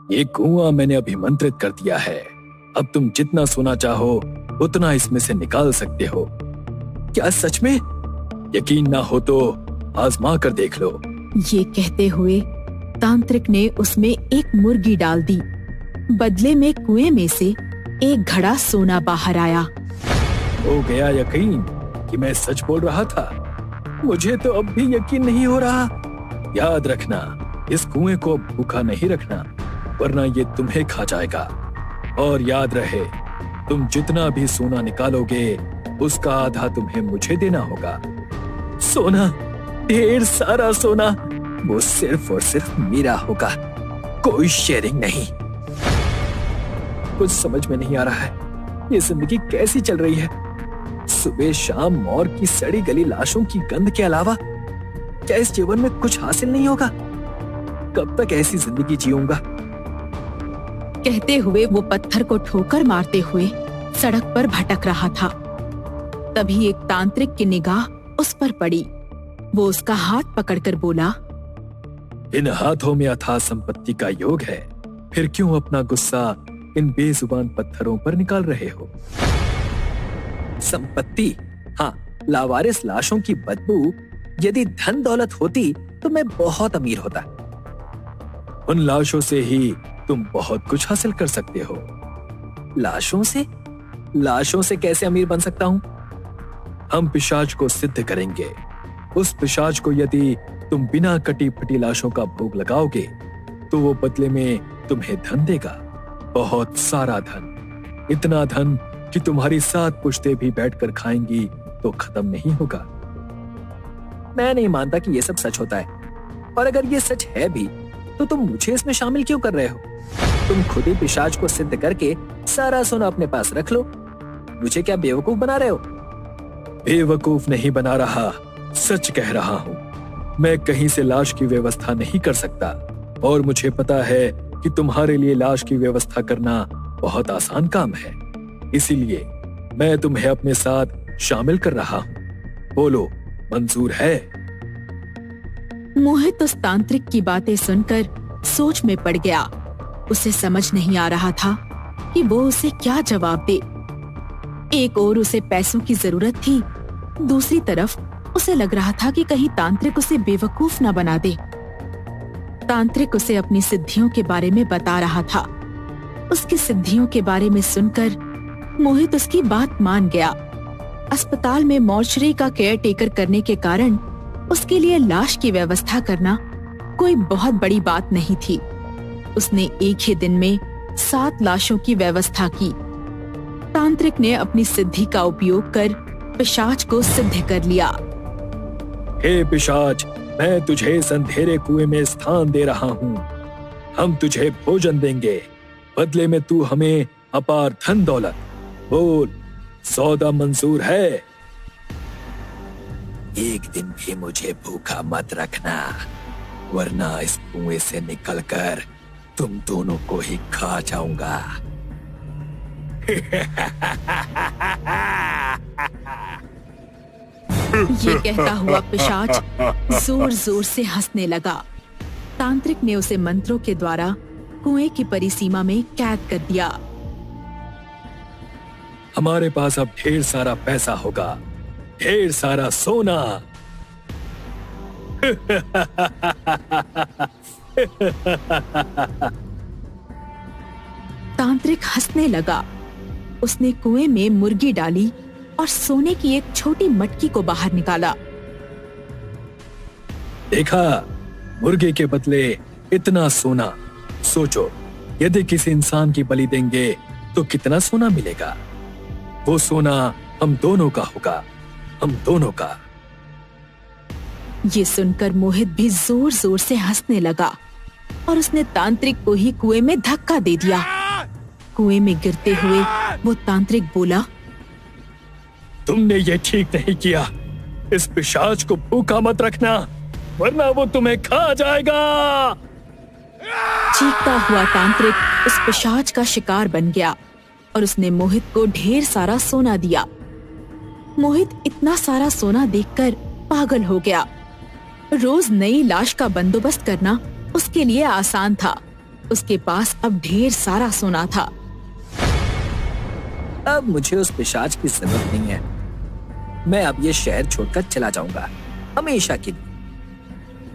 ये कुआं मैंने अभिमंत्रित कर दिया है। अब तुम जितना सोना चाहो उतना इसमें से निकाल सकते हो। क्या सच में? यकीन ना हो तो आजमा कर देख लो। ये कहते हुए तांत्रिक ने उसमें एक मुर्गी डाल दी। बदले में कुएं में से एक घड़ा सोना बाहर आया। हो गया यकीन कि मैं सच बोल रहा था। मुझे तो अब भी यकीन नहीं हो रहा। याद रखना, इस कुएं को भूखा नहीं रखना, वरना ये तुम्हें खा जाएगा। और याद रहे, तुम जितना भी सोना निकालोगे उसका आधा तुम्हें मुझे देना होगा। सोना, ढेर सारा सोना, वो सिर्फ और सिर्फ मेरा होगा, कोई शेयरिंग नहीं। कुछ समझ में नहीं आ रहा है, ये जिंदगी कैसी चल रही है। सुबह शाम मौर की सड़ी गली लाशों की गंध के अलावा क्या इस जीवन में कुछ हासिल नहीं होगा? कब तक ऐसी जिंदगी जीऊंगा? कहते हुए वो पत्थर को ठोकर मारते हुए सड़क पर भटक रहा था। तभी एक तांत्रिक की निगाह उस पर पड़ी। वो उसका हाथ पकड़कर बोला, इन हाथों में अथाह संपत्ति का योग है, फिर क्यों अपना गुस्सा इन बेजुबान पत्थरों पर निकाल रहे हो? संपत्ति? हाँ, लावारिस लाशों की बदबू यदि धन दौलत होती तो मैं बहुत अमीर होता। उन लाशों से ही तुम बहुत कुछ हासिल कर सकते हो। लाशों से? लाशों से कैसे अमीर बन सकता हूं? हम पिशाच को सिद्ध करेंगे। उस पिशाच को यदि तुम बिना कटी फटी लाशों का भोग लगाओगे तो वो बदले में तुम्हें धन देगा, बहुत सारा धन। इतना धन कि तुम्हारी 7 पुश्तें भी बैठकर खाएंगी तो खत्म नहीं होगा। मैं नहीं मानता कि ये सब सच होता है, और अगर ये सच है भी तो तुम मुझे इसमें शामिल क्यों कर रहे हो? तुम खुद ही पिशाच को सिद्ध करके सारा सोना अपने पास रख लो। मुझे क्या बेवकूफ बना रहे हो? बेवकूफ नहीं बना रहा, सच कह रहा हूँ। मैं कहीं से लाश की व्यवस्था नहीं कर सकता, और मुझे पता है कि तुम्हारे लिए लाश की व्यवस्था करना बहुत आसान काम है। इसीलिए मैं तुम्हें अपने साथ शामिल कर रहा हूँ। बोलो, मंजूर है? मोहित उस तांत्रिक की बातें सुनकर सोच में पड़ गया। उसे समझ नहीं आ रहा था कि वो उसे क्या जवाब दे। एक ओर उसे पैसों की जरूरत थी, दूसरी तरफ उसे लग रहा था कि कहीं तांत्रिक उसे बेवकूफ न बना दे। तांत्रिक उसे अपनी सिद्धियों के बारे में बता रहा था। उसकी सिद्धियों के बारे में सुनकर मोहित उसकी बात मान गया। अस्पताल में मॉर्चरी का केयर टेकर करने के कारण उसके लिए लाश की व्यवस्था करना कोई बहुत बड़ी बात नहीं थी। उसने एक ही दिन में 7 लाशों की व्यवस्था की। तांत्रिक ने अपनी सिद्धि का उपयोग कर पिशाच को सिद्ध कर लिया। हे पिशाच, मैं तुझे इस अंधेरे कुएं में स्थान दे रहा हूँ। हम तुझे भोजन देंगे, बदले में तू हमें अपार धन दौलत। बोल, सौदा मंजूर है? एक दिन भी मुझे भूखा मत रखना, वरना इस कुएं से निकलकर तुम दोनों को ही खा जाऊंगा। ये कहता हुआ पिशाच जोर जोर से हंसने लगा। तांत्रिक ने उसे मंत्रों के द्वारा कुएं की परिसीमा में कैद कर दिया। हमारे पास अब ढेर सारा पैसा होगा, ढेर सारा सोना। तांत्रिक हंसने लगा। उसने कुएं में मुर्गी डाली और सोने की एक छोटी मटकी को बाहर निकाला। देखा, मुर्गे के बदले इतना सोना। सोचो, यदि किसी इंसान की बलि देंगे तो कितना सोना मिलेगा? वो सोना हम दोनों का होगा, हम दोनों का। ये सुनकर मोहित भी जोर जोर से हंसने लगा और उसने तांत्रिक को ही कुएं में धक्का दे दिया। कुएं में गिरते हुए वो तांत्रिक बोला, तुमने ये ठीक नहीं किया। इस पिशाच को भूखा मत रखना, वरना वो तुम्हें खा जाएगा। चीखता हुआ तांत्रिक उस पिशाच का शिकार बन गया और उसने मोहित को ढेर सारा सोना दिया। मोहित इतना सारा सोना देखकर पागल हो गया। रोज नई लाश का बंदोबस्त करना उसके लिए आसान था, उसके पास अब ढेर सारा सोना था। अब मुझे उस पिशाच की जरूरत नहीं है। मैं अब ये शहर छोड़कर चला जाऊंगा, हमेशा के लिए।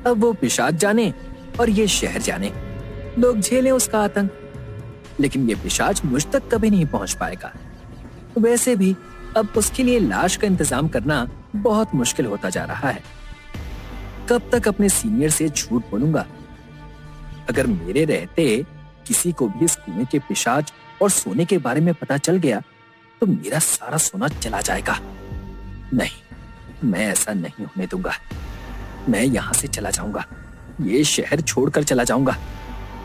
अब वो पिशाच जाने और ये शहर जाने, लोग झेलें उसका आतंक, लेकिन ये पिशाच मुझ तक कभी नहीं पहुंच पाएगा। वैसे भी अब उसके लिए लाश का इंतजाम करना बहुत मुश्किल होता जा रहा है। कब तक अपने सीनियर से झूठ बोलूंगा? अगर मेरे रहते किसी को भी इस कुएं के पिशाच और सोने के बारे में पता चल गया तो मेरा सारा सोना चला जाएगा। नहीं, मैं ऐसा नहीं होने दूंगा। मैं यहाँ से चला जाऊंगा, ये शहर छोड़कर चला जाऊंगा।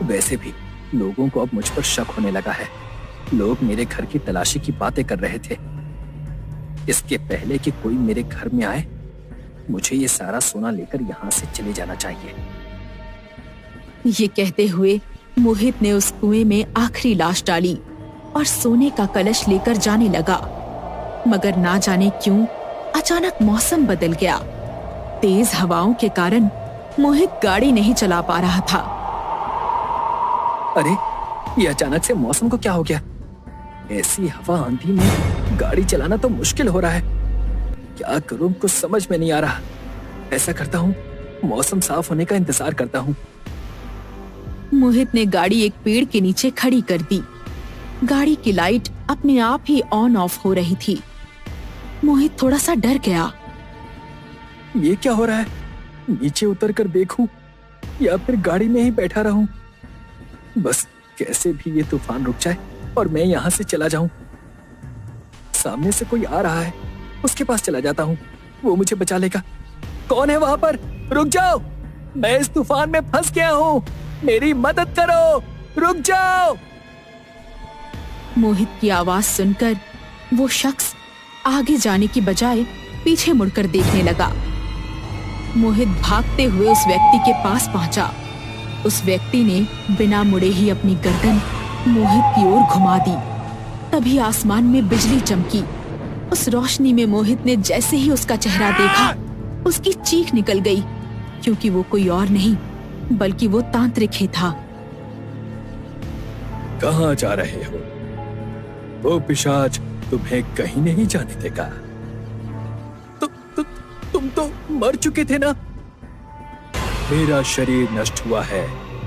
वैसे भी लोगों को अब मुझ पर शक होने लगा है। लोग मेरे घर की तलाशी की बातें कर रहे थे। इसके पहले कि कोई मेरे घर में आए, मुझे ये सारा सोना लेकर यहाँ से चले जाना चाहिए। ये कहते हुए मोहित ने उस कुएं में आखिरी लाश डाली और सोने का कलश लेकर जाने लगा। मगर ना जाने क्यों अचानक मौसम बदल गया। तेज हवाओं के कारण मोहित गाड़ी नहीं चला पा रहा था। अरे, ये अचानक से मौसम को क्या हो गया? ऐसी हवा आंधी में गाड़ी चलाना तो मुश्किल हो रहा है। क्या करूं, कुछ समझ में नहीं आ रहा। ऐसा करता हूं, मौसम साफ होने का इंतजार करता हूं। मोहित ने गाड़ी एक पेड़ के नीचे खड़ी कर दी। गाड़ी की लाइट अपने आप ही ऑन ऑफ हो रही थी। मोहित थोड़ा सा डर गया। ये क्या हो रहा है? नीचे उतर कर देखूं या फिर गाड़ी में ही बैठा रहूं? बस कैसे भी ये तूफान रुक जाए और मैं यहाँ से चला जाऊं। सामने से कोई आ रहा है, उसके पास चला जाता हूँ, वो मुझे बचा लेगा। कौन है वहां पर? रुक जाओ, मैं इस तूफान में फंस गया हूँ, मेरी मदद करो, रुक जाओ। मोहित की आवाज सुनकर वो शख्स आगे जाने की बजाय पीछे मुड़कर देखने लगा। मोहित भागते हुए उस व्यक्ति के पास पहुंचा। उस व्यक्ति ने बिना मुड़े ही अपनी गर्दन मोहित की ओर घुमा दी। तभी आसमान में बिजली चमकी। उस रोशनी में मोहित ने जैसे ही उसका चेहरा देखा, उसकी चीख निकल गई, क्योंकि वो कोई और नहीं बल्कि वो तांत्रिक ही था। कहाँ जा रहे हो? वो पिशाच तुम्हें कहीं नहीं जाने देगा। तुम तो मर चुके थे ना? मेरा शरीर नष्ट हुआ है,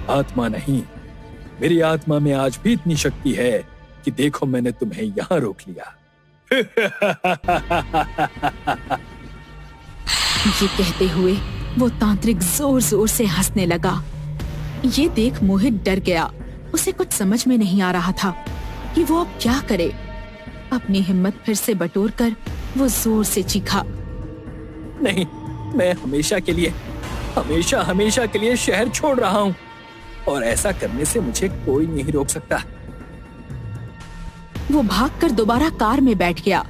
आत्मा नहीं। मेरी आत्मा में आज भी इतनी शक्ति है कि देखो, मैंने तुम्हें यहां रोक लिया। ये कहते हुए वो तांत्रिक जोर जोर से हंसने लगा। ये देख मोहित डर गया। उसे कुछ समझ में नहीं आ रहा था कि वो अब क्या करे। अपनी हिम्मत फिर से बटोरकर वो जोर से चीखा, नहीं, मैं हमेशा के लिए शहर छोड़ रहा हूँ और ऐसा करने से मुझे कोई नहीं रोक सकता। वो भागकर दोबारा कार में बैठ गया।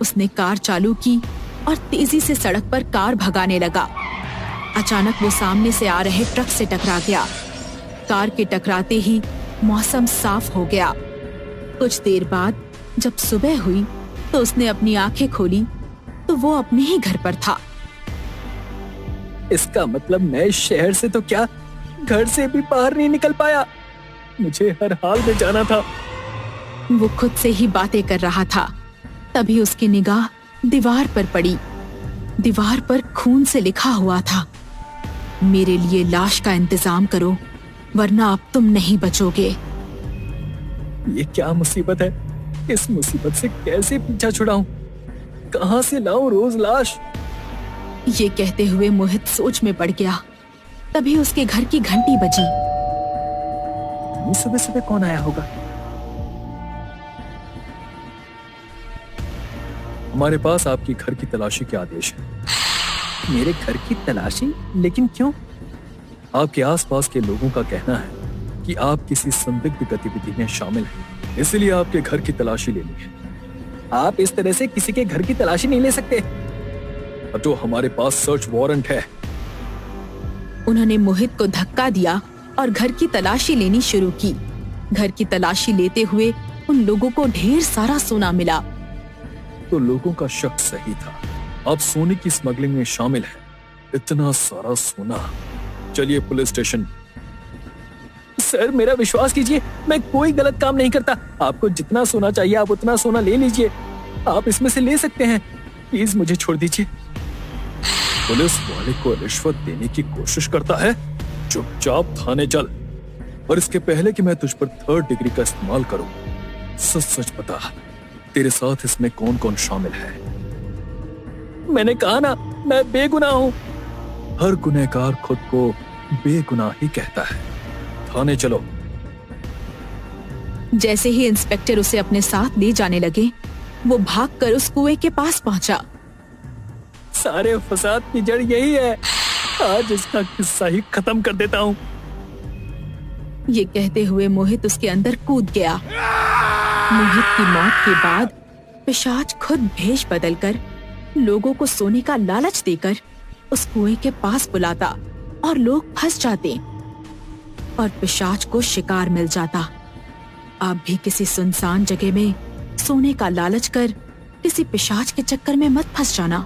उसने कार चालू की और तेजी से सड़क पर कार भगाने लगा। अचानक वो सामने से आ रहे ट्रक से टकरा गया। कार के टकराते ही मौसम साफ हो गया। कुछ देर बाद जब सुबह हुई तो उसने अपनी आंखें खोली तो वो अपने ही घर पर था। इसका मतलब मैं इस शहर से तो क्या, घर से भी बाहर नहीं निकल पाया। मुझे हर हाल में जाना था। वो खुद से ही बातें कर रहा था। तभी उसकी निगाह दीवार पर पड़ी। दीवार पर खून से लिखा हुआ था, मेरे लिए लाश का इंतजाम करो वरना अब तुम नहीं बचोगे। ये क्या मुसीबत है? इस मुसीबत से कैसे पीछा छुड़ाऊं? कहां से लाऊं रोज लाश? ये कहते हुए मोहित सोच में पड़ गया। तभी उसके घर की घंटी बजी। सुबह सुबह कौन आया होगा? हमारे पास आपकी घर की तलाशी के आदेश है। मेरे घर की तलाशी? लेकिन क्यों? आपके आसपास के लोगों का कहना है कि आप किसी संदिग्ध गतिविधि में शामिल हैं, इसलिए आपके घर की तलाशी लेनी है। आप इस तरह से किसी के घर की तलाशी नहीं ले सकते। तो हमारे पास सर्च वारंट है। उन्होंने मोहित को धक्का दिया और घर की तलाशी लेनी शुरू की। घर की तलाशी लेते हुए उन लोगों को ढेर सारा सोना मिला। तो लोगों का शक सही था, आप सोने की स्मगलिंग में शामिल हैं। इतना सारा सोना। चलिए पुलिस स्टेशन। सर मेरा विश्वास कीजिए, मैं कोई गलत काम नहीं करता। आपको जितना सोना चाहिए आप उतना सोना ले लीजिए, आप इसमें से ले सकते हैं। प्लीज मुझे छोड़ दीजिए। पुलिस वाले को रिश्वत देने की कोशिश करता है? चुपचाप थाने चल, और इसके पहले कि मैं तुझ पर 3rd डिग्री का इस्तेमाल करूं, सच सच बता, तेरे साथ इसमें कौन कौन शामिल है? मैंने कहा ना, मैं बेगुनाह हूं। हर गुनहगार खुद को बेगुनाह ही कहता है। थाने चलो। जैसे ही इंस्पेक्टर उसे अपने साथ ले जाने लगे, वो भागकर उस कुएं के पास पहुंचा। सारे फसाद की जड़ यही है, आज इसका किस्सा ही खत्म कर देता हूँ। ये कहते हुए मोहित उसके अंदर कूद गया। मोहित की मौत के बाद पिशाच खुद भेष बदलकर लोगों को सोने का लालच देकर उस कुएं के पास बुलाता और लोग फंस जाते और पिशाच को शिकार मिल जाता। आप भी किसी सुनसान जगह में सोने का लालच कर किसी पिशाच के चक्कर में मत फंस जाना।